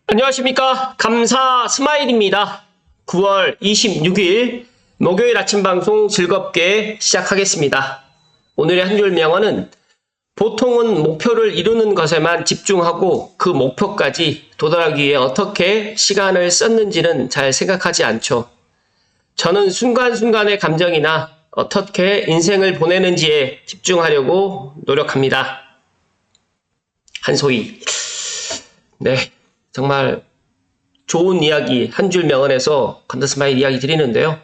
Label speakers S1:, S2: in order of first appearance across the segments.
S1: 안녕하십니까. 감사 스마일입니다. 9월 26일 목요일 아침 방송 즐겁게 시작하겠습니다. 오늘의 한 줄 명언은 보통은 목표를 이루는 것에만 집중하고 그 목표까지 도달하기 위해 어떻게 시간을 썼는지는 잘 생각하지 않죠. 저는 순간순간의 감정이나 어떻게 인생을 보내는지에 집중하려고 노력합니다. 한소희. 네. 정말 좋은 이야기 한 줄 명언에서 감자스마일 이야기 드리는데요.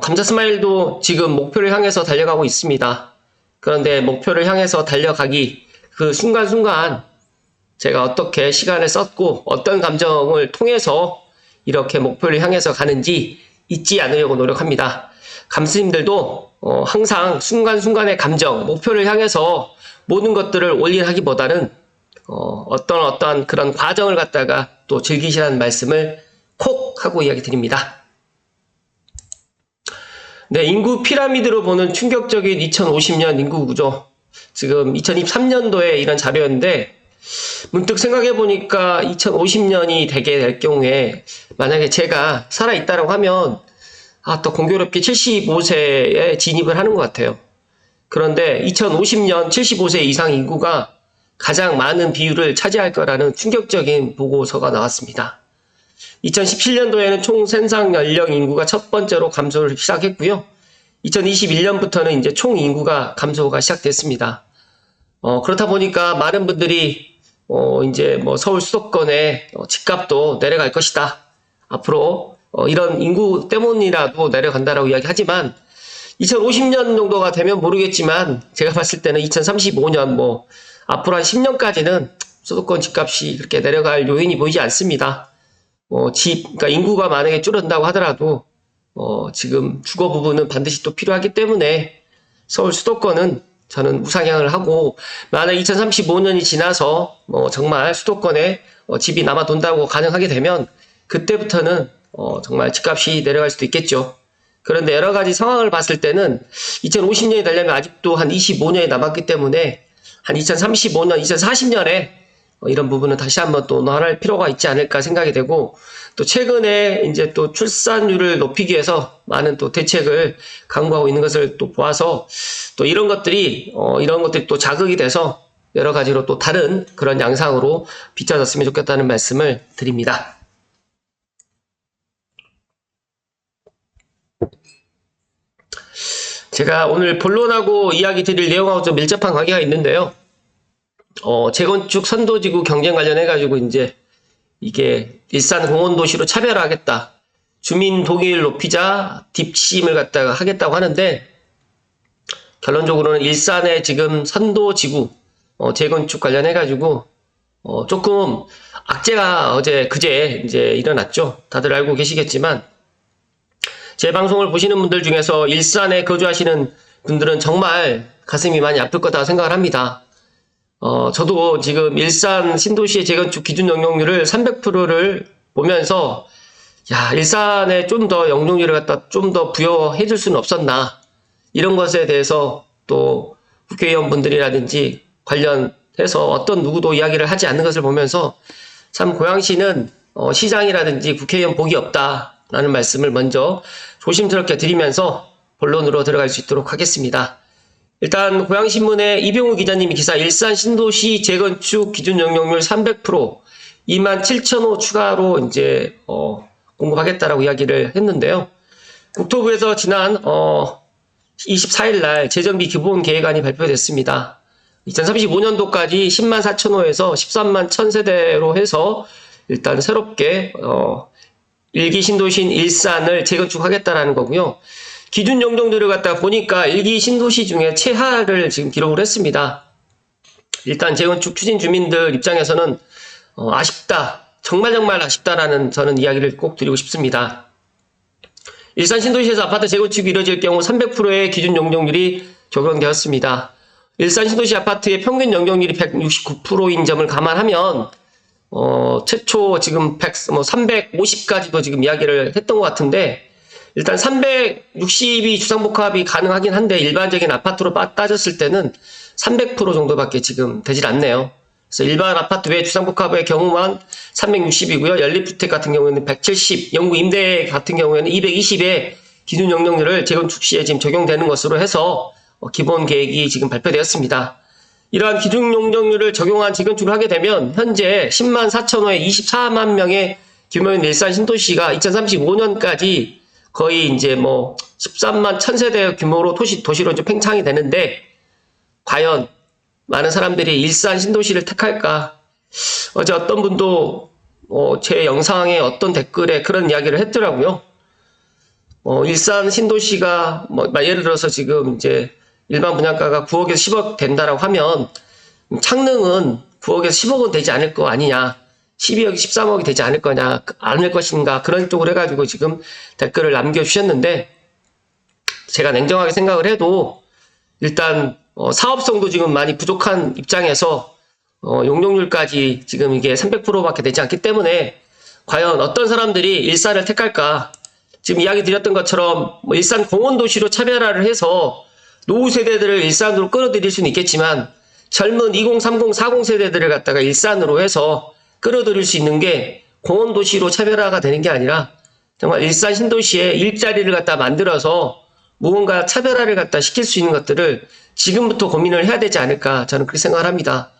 S1: 감자스마일도 지금 목표를 향해서 달려가고 있습니다. 그런데 목표를 향해서 달려가기 그 순간순간 제가 어떻게 시간을 썼고 어떤 감정을 통해서 이렇게 목표를 향해서 가는지 잊지 않으려고 노력합니다. 감스님들도 항상 순간순간의 감정, 목표를 향해서 모든 것들을 올인하기보다는 어떤 그런 과정을 갖다가 또 즐기시라는 말씀을 콕 하고 이야기 드립니다. 네, 인구 피라미드로 보는 충격적인 2050년 인구 구조. 지금 2023년도에 이런 자료였는데, 문득 생각해 보니까 2050년이 되게 될 경우에, 만약에 제가 살아있다라고 하면, 또 공교롭게 75세에 진입을 하는 것 같아요. 그런데 2050년 75세 이상 인구가 가장 많은 비율을 차지할 거라는 충격적인 보고서가 나왔습니다. 2017년도에는 총 생산 연령 인구가 첫 번째로 감소를 시작했고요. 2021년부터는 이제 총 인구가 감소가 시작됐습니다. 그렇다 보니까 많은 분들이 이제 뭐 서울 수도권의 집값도 내려갈 것이다. 앞으로 이런 인구 때문이라도 내려간다라고 이야기하지만 2050년 정도가 되면 모르겠지만 제가 봤을 때는 2035년 앞으로 한 10년까지는 수도권 집값이 그렇게 내려갈 요인이 보이지 않습니다. 그러니까 인구가 만약에 줄어든다고 하더라도, 지금 주거 부분은 반드시 또 필요하기 때문에 서울 수도권은 저는 우상향을 하고, 만약 2035년이 지나서, 정말 수도권에 집이 남아 돈다고 가능하게 되면, 그때부터는, 정말 집값이 내려갈 수도 있겠죠. 그런데 여러 가지 상황을 봤을 때는 2050년이 되려면 아직도 한 25년이 남았기 때문에 한 2035년, 2040년에 이런 부분은 다시 한번 또 논할 필요가 있지 않을까 생각이 되고, 또 최근에 이제 또 출산율을 높이기 위해서 많은 또 대책을 강구하고 있는 것을 또 보아서 또 이런 것들이 또 자극이 돼서 여러 가지로 또 다른 그런 양상으로 비춰졌으면 좋겠다는 말씀을 드립니다. 제가 오늘 본론하고 이야기 드릴 내용하고 좀 밀접한 관계가 있는데요. 재건축 선도지구 경쟁 관련해가지고 이제 이게 일산 공원도시로 차별화하겠다. 주민 동의를 높이자 딥심을 갖다가 하겠다고 하는데, 결론적으로는 일산의 지금 선도지구 재건축 관련해가지고 조금 악재가 그제 이제 일어났죠. 다들 알고 계시겠지만, 제 방송을 보시는 분들 중에서 일산에 거주하시는 분들은 정말 가슴이 많이 아플 거다 생각을 합니다. 저도 지금 일산 신도시의 재건축 기준 용적률을 300%를 보면서, 일산에 좀 더 용적률을 갖다 좀 더 부여해 줄 수는 없었나. 이런 것에 대해서 또 국회의원분들이라든지 관련해서 어떤 누구도 이야기를 하지 않는 것을 보면서 참 고양시는 시장이라든지 국회의원 복이 없다라는 말씀을 먼저 조심스럽게 드리면서 본론으로 들어갈 수 있도록 하겠습니다. 일단 고양신문의 이병우 기자님이 기사 일산 신도시 재건축 기준 용적률 300% 27,000호 추가로 이제 공급하겠다라고 이야기를 했는데요. 국토부에서 지난 24일 날 재정비 기본 계획안이 발표됐습니다. 2035년도까지 10만 4천호에서 13만 1,000세대로 해서 일단 새롭게 1기 신도시인 일산을 재건축하겠다라는 거고요. 기준 용적률을 갖다가 보니까 1기 신도시 중에 최하를 지금 기록을 했습니다. 일단 재건축 추진 주민들 입장에서는 아쉽다, 정말 아쉽다라는 저는 이야기를 꼭 드리고 싶습니다. 일산 신도시에서 아파트 재건축이 이루어질 경우 300%의 기준 용적률이 적용되었습니다. 일산 신도시 아파트의 평균 용적률이 169%인 점을 감안하면 최초 지금 350까지도 지금 이야기를 했던 것 같은데, 일단 360이 주상복합이 가능하긴 한데 일반적인 아파트로 따졌을 때는 300% 정도밖에 지금 되질 않네요. 그래서 일반 아파트 외 주상복합의 경우만 360이고요. 연립주택 같은 경우에는 170, 영구 임대 같은 경우에는 220의 기준 용적률을 재건축 시에 지금 적용되는 것으로 해서 기본 계획이 지금 발표되었습니다. 이러한 기준 용적률을 적용한 재건축을 하게 되면 현재 10만 4천호에 24만 명의 규모인 일산 신도시가 2035년까지 거의 이제 뭐 13만 1000세대 규모로 도시로 이제 팽창이 되는데, 과연 많은 사람들이 일산 신도시를 택할까? 어제 어떤 분도 제 영상에 어떤 댓글에 그런 이야기를 했더라고요. 일산 신도시가 예를 들어서 지금 이제 일반 분양가가 9억에서 10억 된다라고 하면 창릉은 9억에서 10억은 되지 않을 거 아니냐, 12억, 13억이 되지 않을 것인가, 그런 쪽으로 해가지고 지금 댓글을 남겨주셨는데, 제가 냉정하게 생각을 해도 일단 사업성도 지금 많이 부족한 입장에서 용적률까지 지금 이게 300%밖에 되지 않기 때문에 과연 어떤 사람들이 일산을 택할까? 지금 이야기 드렸던 것처럼 일산 공원도시로 차별화를 해서 노후 세대들을 일산으로 끌어들일 수는 있겠지만, 젊은 20, 30, 40 세대들을 갖다가 일산으로 해서 끌어들일 수 있는 게 공원도시로 차별화가 되는 게 아니라 정말 일산 신도시에 일자리를 갖다 만들어서 무언가 차별화를 갖다 시킬 수 있는 것들을 지금부터 고민을 해야 되지 않을까, 저는 그렇게 생각을 합니다.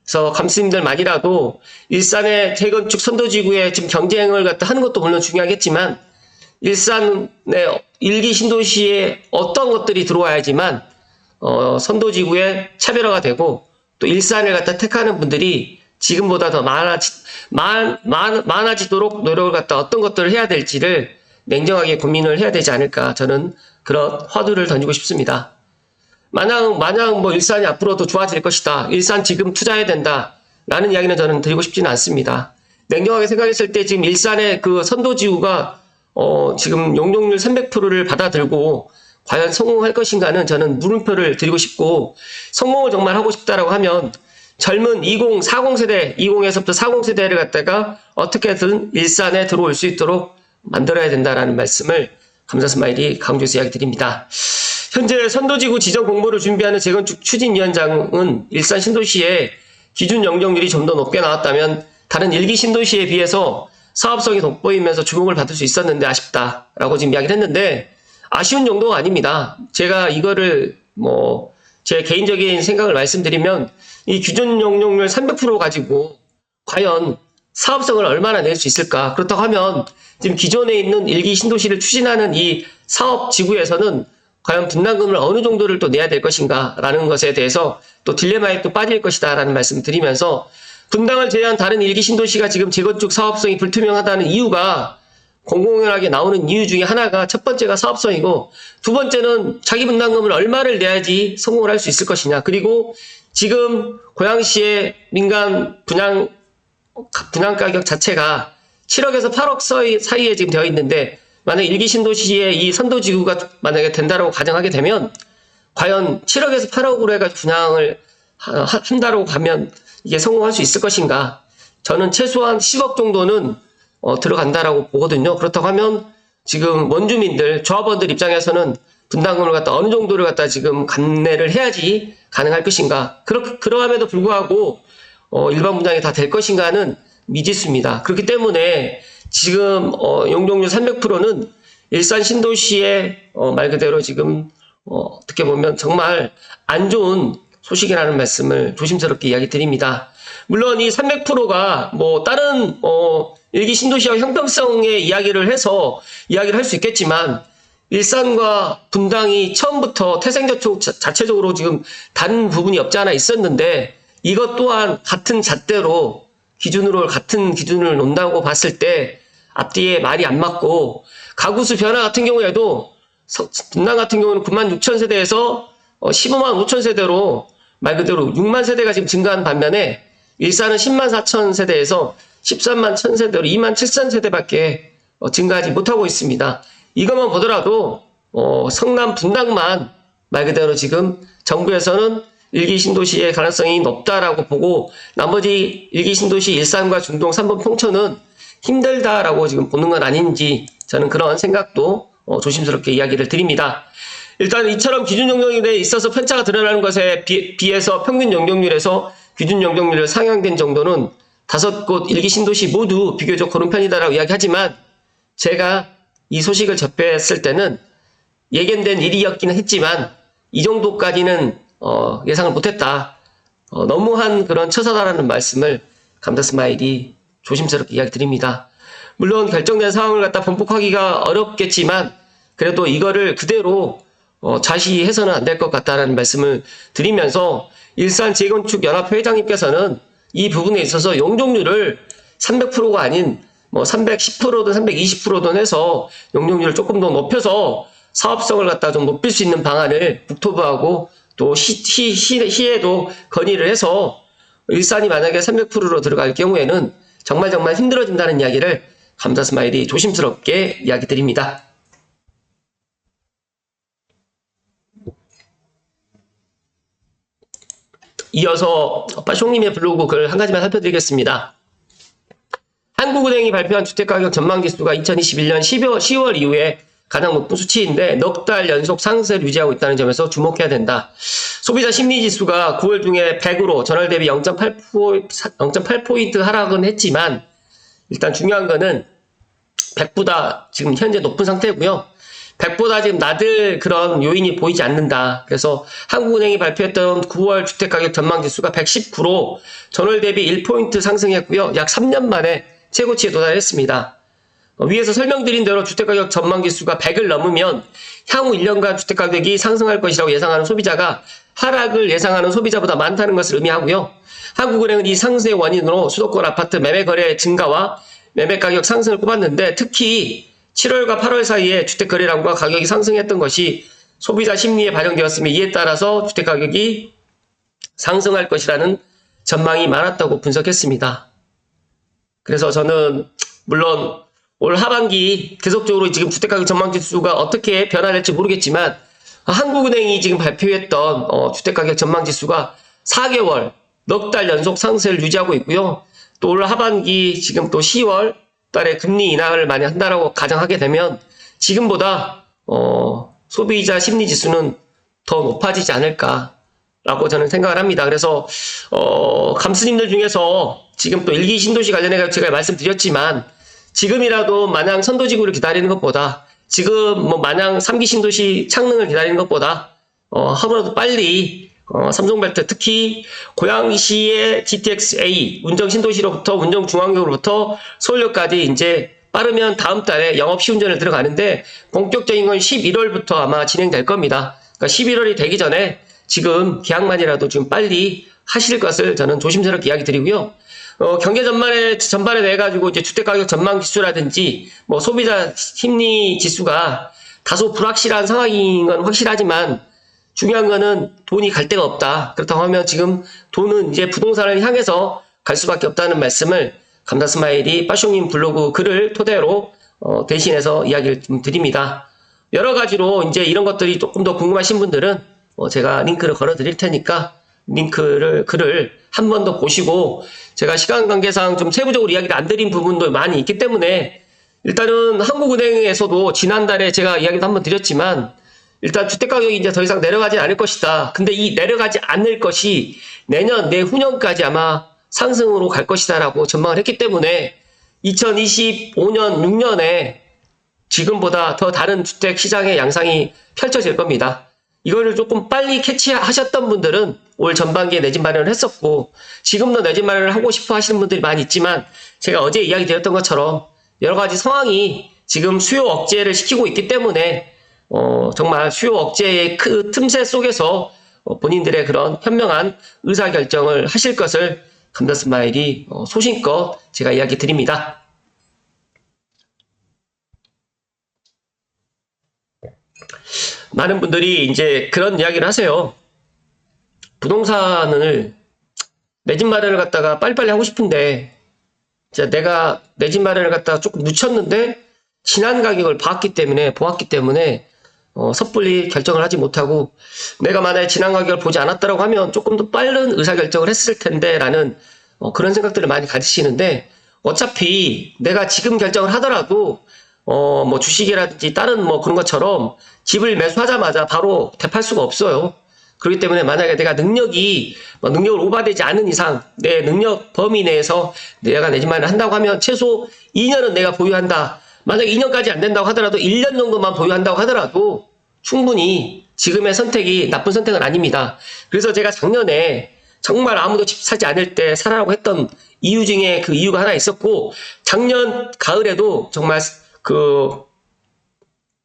S1: 그래서 감스님들만이라도 일산의 재건축 선도지구에 지금 경쟁을 갖다 하는 것도 물론 중요하겠지만, 일산의 일기 신도시에 어떤 것들이 들어와야지만 선도지구에 차별화가 되고 또 일산을 갖다 택하는 분들이 지금보다 더 많아지도록 노력을 갖다 어떤 것들을 해야 될지를 냉정하게 고민을 해야 되지 않을까, 저는 그런 화두를 던지고 싶습니다. 마냥 뭐 일산이 앞으로도 좋아질 것이다, 일산 지금 투자해야 된다 라는 이야기는 저는 드리고 싶지는 않습니다. 냉정하게 생각했을 때 지금 일산의 그 선도지구가 지금 용적률 300%를 받아들고 과연 성공할 것인가는 저는 물음표를 드리고 싶고, 성공을 정말 하고 싶다라고 하면 젊은 20, 40세대, 20에서부터 40세대를 갖다가 어떻게든 일산에 들어올 수 있도록 만들어야 된다라는 말씀을 감사스마일이 강조해서 이야기 드립니다. 현재 선도지구 지정 공모를 준비하는 재건축 추진위원장은 일산 신도시의 기준 용적률이 좀 더 높게 나왔다면 다른 일기 신도시에 비해서 사업성이 돋보이면서 주목을 받을 수 있었는데 아쉽다라고 지금 이야기를 했는데, 아쉬운 정도가 아닙니다. 제가 이거를 제 개인적인 생각을 말씀드리면, 이 기준 용적률 300% 가지고 과연 사업성을 얼마나 낼 수 있을까? 그렇다고 하면 지금 기존에 있는 일기 신도시를 추진하는 이 사업 지구에서는 과연 분담금을 어느 정도를 또 내야 될 것인가 라는 것에 대해서 또 딜레마에 또 빠질 것이다 라는 말씀을 드리면서, 분당을 제외한 다른 일기 신도시가 지금 재건축 사업성이 불투명하다는 이유가 공공연하게 나오는 이유 중에 하나가, 첫 번째가 사업성이고, 두 번째는 자기 분담금을 얼마를 내야지 성공을 할 수 있을 것이냐. 그리고 지금 고양시의 민간 분양 가격 자체가 7억에서 8억 사이에 지금 되어 있는데, 만약에 일기 신도시의 이 선도지구가 만약에 된다고 가정하게 되면 과연 7억에서 8억으로 해가지고 분양을 한다고 가면 이게 성공할 수 있을 것인가? 저는 최소한 10억 정도는 들어간다라고 보거든요. 그렇다고 하면 지금 원주민들, 조합원들 입장에서는 분담금을 갖다 어느 정도를 갖다 지금 감내를 해야지 가능할 것인가? 그러함에도 불구하고 일반 분양이 다 될 것인가는 미지수입니다. 그렇기 때문에 지금 용적률 300%는 일산 신도시의 말 그대로 지금 어떻게 보면 정말 안 좋은 소식이라는 말씀을 조심스럽게 이야기 드립니다. 물론 이 300%가 다른 일기 신도시와 형평성의 이야기를 해서 이야기를 할 수 있겠지만, 일산과 분당이 처음부터 태생저축 자체적으로 지금 다른 부분이 없지 않아 있었는데, 이것 또한 같은 잣대로 같은 기준을 놓는다고 봤을 때 앞뒤에 말이 안 맞고, 가구수 변화 같은 경우에도 분당 같은 경우는 9만 6천 세대에서 15만 5천 세대로 말 그대로 6만 세대가 지금 증가한 반면에, 일산은 10만 4천 세대에서 13만 1천 세대로 2만 7천 세대밖에 증가하지 못하고 있습니다. 이것만 보더라도 성남 분당만 말 그대로 지금 정부에서는 일기 신도시의 가능성이 높다라고 보고, 나머지 일기 신도시 일산과 중동 3번 평촌은 힘들다라고 지금 보는 건 아닌지, 저는 그런 생각도 조심스럽게 이야기를 드립니다. 일단 이처럼 기준 용적률에 있어서 편차가 드러나는 것에 비해서 평균 용적률에서 기준 용적률 상향된 정도는 5곳 일기 신도시 모두 비교적 고른 편이다라고 이야기하지만 제가 이 소식을 접했을 때는 예견된 일이었기는 했지만 이 정도까지는 예상을 못했다. 너무한 그런 처사다라는 말씀을 감다스마일이 조심스럽게 이야기 드립니다. 물론 결정된 상황을 갖다 번복하기가 어렵겠지만 그래도 이거를 그대로 좌시해서는 안 될 것 같다는 말씀을 드리면서 일산 재건축연합회 회장님께서는 이 부분에 있어서 용적률을 300%가 아닌 뭐 310%든 320%든 해서 용적률을 조금 더 높여서 사업성을 갖다 좀 높일 수 있는 방안을 국토부하고 또 시에도 건의를 해서 일산이 만약에 300%로 들어갈 경우에는 정말 힘들어진다는 이야기를 감다스마일이 조심스럽게 이야기 드립니다. 이어서 빠숑님의 블로그 글 한 가지만 살펴드리겠습니다. 한국은행이 발표한 주택가격 전망지수가 2021년 10월 이후에 가장 높은 수치인데 넉 달 연속 상승을 유지하고 있다는 점에서 주목해야 된다. 소비자 심리지수가 9월 중에 100으로 전월 대비 0.8포인트 하락은 했지만 일단 중요한 거는 100보다 지금 현재 높은 상태고요. 100보다 지금 낮을 그런 요인이 보이지 않는다. 그래서 한국은행이 발표했던 9월 주택가격 전망지수가 119로 전월 대비 1포인트 상승했고요. 약 3년 만에 최고치에 도달했습니다. 위에서 설명드린 대로 주택가격 전망지수가 100을 넘으면 향후 1년간 주택가격이 상승할 것이라고 예상하는 소비자가 하락을 예상하는 소비자보다 많다는 것을 의미하고요. 한국은행은 이 상승의 원인으로 수도권 아파트 매매 거래 증가와 매매가격 상승을 꼽았는데 특히 7월과 8월 사이에 주택거래량과 가격이 상승했던 것이 소비자 심리에 반영되었으며 이에 따라서 주택가격이 상승할 것이라는 전망이 많았다고 분석했습니다. 그래서 저는 물론 올 하반기 계속적으로 지금 주택가격 전망지수가 어떻게 변화될지 모르겠지만 한국은행이 지금 발표했던 주택가격 전망지수가 4개월 넉 달 연속 상승을 유지하고 있고요. 또 올 하반기 지금 또 10월 달에 금리 인하를 많이 한다라고 가정하게 되면 지금보다 소비자 심리지수는 더 높아지지 않을까라고 저는 생각을 합니다. 그래서 감스님들 중에서 지금 또 일기 신도시 관련해서 제가 말씀드렸지만 지금이라도 마냥 선도지구를 기다리는 것보다 지금 뭐 마냥 3기 신도시 창능을 기다리는 것보다 하루라도 빨리 삼성벨트 특히 고양시의 GTX-A 운정 신도시로부터 운정 중앙역으로부터 서울역까지 이제 빠르면 다음 달에 영업 시운전을 들어가는데 본격적인 건 11월부터 아마 진행될 겁니다. 그러니까 11월이 되기 전에 지금 계약만이라도 좀 빨리 하실 것을 저는 조심스럽게 이야기 드리고요. 경제 전반에 대해 가지고 이제 주택가격 전망 지수라든지 뭐 소비자 심리 지수가 다소 불확실한 상황인 건 확실하지만 중요한 거는 돈이 갈 데가 없다. 그렇다고 하면 지금 돈은 이제 부동산을 향해서 갈 수밖에 없다는 말씀을 감다스마일이 빠숑님 블로그 글을 토대로 대신해서 이야기를 좀 드립니다. 여러 가지로 이제 이런 것들이 조금 더 궁금하신 분들은 제가 링크를 걸어 드릴 테니까 글을 한 번 더 보시고 제가 시간 관계상 좀 세부적으로 이야기를 안 드린 부분도 많이 있기 때문에 일단은 한국은행에서도 지난달에 제가 이야기도 한번 드렸지만 일단 주택가격이 이제 더 이상 내려가지 않을 것이다. 근데 이 내려가지 않을 것이 내년, 내후년까지 아마 상승으로 갈 것이다라고 전망을 했기 때문에 2025년, 6년에 지금보다 더 다른 주택 시장의 양상이 펼쳐질 겁니다. 이거를 조금 빨리 캐치하셨던 분들은 올 전반기에 내 집 마련을 했었고 지금도 내 집 마련을 하고 싶어 하시는 분들이 많이 있지만 제가 어제 이야기 드렸던 것처럼 여러 가지 상황이 지금 수요 억제를 시키고 있기 때문에 정말 수요 억제의 그 틈새 속에서 본인들의 그런 현명한 의사결정을 하실 것을 감다스마일이 소신껏 제가 이야기 드립니다. 많은 분들이 이제 그런 이야기를 하세요. 부동산을 내 집 마련을 갖다가 빨리빨리 하고 싶은데 진짜 내가 내 집 마련을 갖다가 조금 늦췄는데 지난 가격을 보았기 때문에 섣불리 결정을 하지 못하고 내가 만약에 지난 가격을 보지 않았다고 하면 조금 더 빠른 의사결정을 했을 텐데 라는 그런 생각들을 많이 가지시는데 어차피 내가 지금 결정을 하더라도 뭐 주식이라든지 다른 뭐 그런 것처럼 집을 매수하자마자 바로 대팔 수가 없어요. 그렇기 때문에 만약에 내가 능력이 능력을 오버되지 않은 이상 내 능력 범위 내에서 내가 내 집마련을 한다고 하면 최소 2년은 내가 보유한다. 만약에 2년까지 안 된다고 하더라도 1년 정도만 보유한다고 하더라도 충분히 지금의 선택이 나쁜 선택은 아닙니다. 그래서 제가 작년에 정말 아무도 집 사지 않을 때 사라고 했던 이유 중에 그 이유가 하나 있었고, 작년 가을에도 정말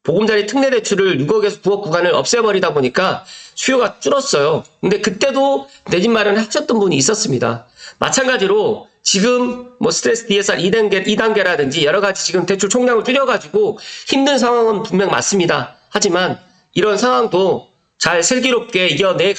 S1: 보금자리 특례 대출을 6억에서 9억 구간을 없애버리다 보니까 수요가 줄었어요. 근데 그때도 내 집 마련을 하셨던 분이 있었습니다. 마찬가지로 지금 스트레스 DSR 2단계라든지 여러 가지 지금 대출 총량을 줄여가지고 힘든 상황은 분명 맞습니다. 하지만 이런 상황도 잘 슬기롭게 이겨낼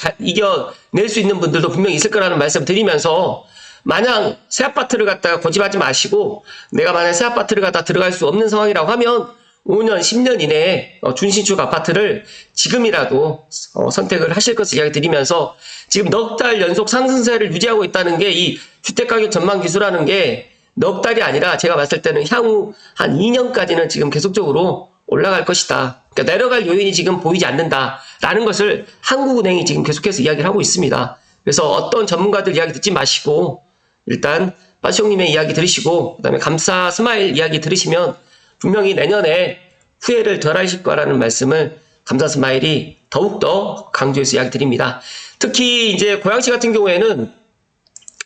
S1: 수 있는 분들도 분명히 있을 거라는 말씀 드리면서, 마냥 새 아파트를 갖다가 고집하지 마시고, 내가 만약 새 아파트를 갖다 들어갈 수 없는 상황이라고 하면 5년, 10년 이내에 준신축 아파트를 지금이라도 선택을 하실 것을 이야기 드리면서, 지금 넉 달 연속 상승세를 유지하고 있다는 게 이 주택가격 전망 기수라는 게 넉 달이 아니라 제가 봤을 때는 향후 한 2년까지는 지금 계속적으로 올라갈 것이다. 그러니까 내려갈 요인이 지금 보이지 않는다라는 것을 한국은행이 지금 계속해서 이야기를 하고 있습니다. 그래서 어떤 전문가들 이야기 듣지 마시고 일단 빠시형님의 이야기 들으시고 그다음에 감사 스마일 이야기 들으시면 분명히 내년에 후회를 덜 하실 거라는 말씀을 감사 스마일이 더욱더 강조해서 이야기 드립니다. 특히 이제 고양시 같은 경우에는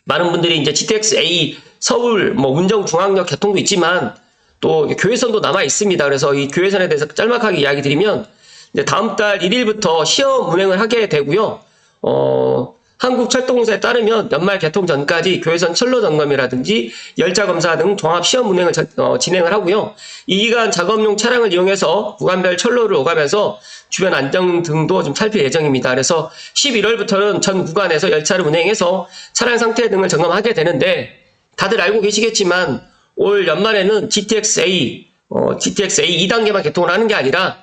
S1: 많은 분들이 이제 GTX-A 서울 운정중앙역 개통도 있지만 또 교외선도 남아 있습니다. 그래서 이 교외선에 대해서 짤막하게 이야기 드리면 이제 다음 달 1일부터 시험 운행을 하게 되고요. 한국철도공사에 따르면 연말 개통 전까지 교외선 철로 점검이라든지 열차 검사 등 종합 시험 운행을 진행을 하고요. 이 기간 작업용 차량을 이용해서 구간별 철로를 오가면서 주변 안전 등도 좀 살필 예정입니다. 그래서 11월부터는 전 구간에서 열차를 운행해서 차량 상태 등을 점검하게 되는데, 다들 알고 계시겠지만 올 연말에는 GTX-A 2단계만 개통을 하는 게 아니라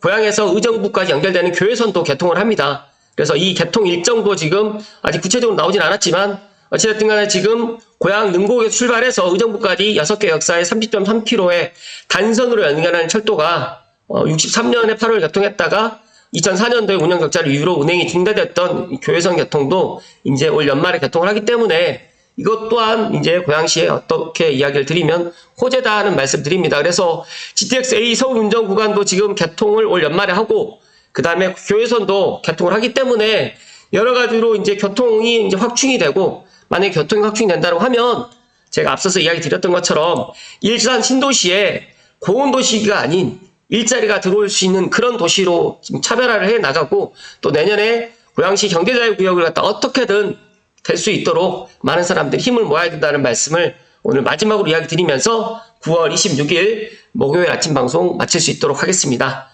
S1: 고양에서 의정부까지 연결되는 교외선도 개통을 합니다. 그래서 이 개통 일정도 지금 아직 구체적으로 나오진 않았지만 어찌됐든 간에 지금 고양 능곡에서 출발해서 의정부까지 6개 역사에 30.3km의 단선으로 연결하는 철도가 63년에 8월 개통했다가 2004년도에 운영 적자를 이유로 운행이 중단됐던 교외선 개통도 이제 올 연말에 개통을 하기 때문에 이것 또한 이제 고양시에 어떻게 이야기를 드리면 호재다 하는 말씀 드립니다. 그래서 GTX-A 서울 운정 구간도 지금 개통을 올 연말에 하고 그 다음에 교외선도 개통을 하기 때문에 여러 가지로 이제 교통이 이제 확충이 되고, 만약에 교통이 확충이 된다고 하면 제가 앞서서 이야기 드렸던 것처럼 일산 신도시에 고온도시가 아닌 일자리가 들어올 수 있는 그런 도시로 지금 차별화를 해 나가고, 또 내년에 고양시 경제자유구역을 갖다 어떻게든 될 수 있도록 많은 사람들이 힘을 모아야 된다는 말씀을 오늘 마지막으로 이야기 드리면서 9월 26일 목요일 아침 방송 마칠 수 있도록 하겠습니다.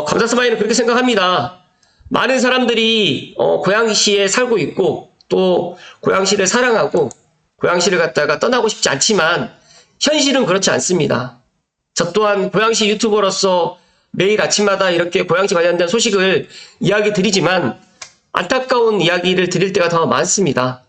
S1: 감사 스마일은 그렇게 생각합니다. 많은 사람들이 고양시에 살고 있고 또 고양시를 사랑하고 고양시를 갖다가 떠나고 싶지 않지만 현실은 그렇지 않습니다. 저 또한 고양시 유튜버로서 매일 아침마다 이렇게 고양시 관련된 소식을 이야기 드리지만 안타까운 이야기를 드릴 때가 더 많습니다.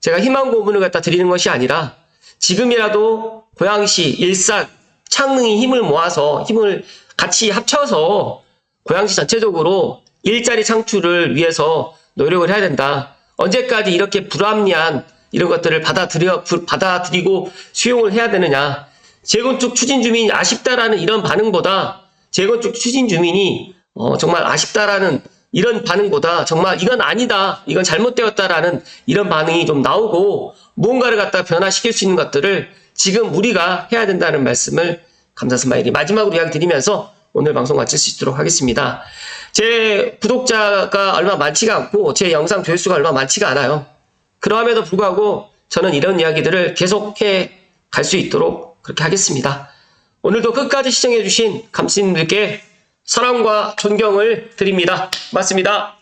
S1: 제가 희망 고문을 갖다 드리는 것이 아니라 지금이라도 고양시, 일산, 창릉이 힘을 모아서 힘을 같이 합쳐서 고양시 전체적으로 일자리 창출을 위해서 노력을 해야 된다. 언제까지 이렇게 불합리한 이런 것들을 받아들이고 수용을 해야 되느냐. 재건축 추진 주민이 아쉽다라는 이런 반응보다 재건축 추진 주민이 정말 아쉽다라는 이런 반응보다 정말 이건 아니다, 이건 잘못되었다라는 이런 반응이 좀 나오고 무언가를 갖다 변화시킬 수 있는 것들을 지금 우리가 해야 된다는 말씀을 감사 스마일이 마지막으로 이야기 드리면서 오늘 방송 마칠 수 있도록 하겠습니다. 제 구독자가 얼마 많지가 않고 제 영상 조회수가 얼마 많지가 않아요. 그럼에도 불구하고 저는 이런 이야기들을 계속해 갈 수 있도록 그렇게 하겠습니다. 오늘도 끝까지 시청해주신 감시님들께 사랑과 존경을 드립니다. 고맙습니다.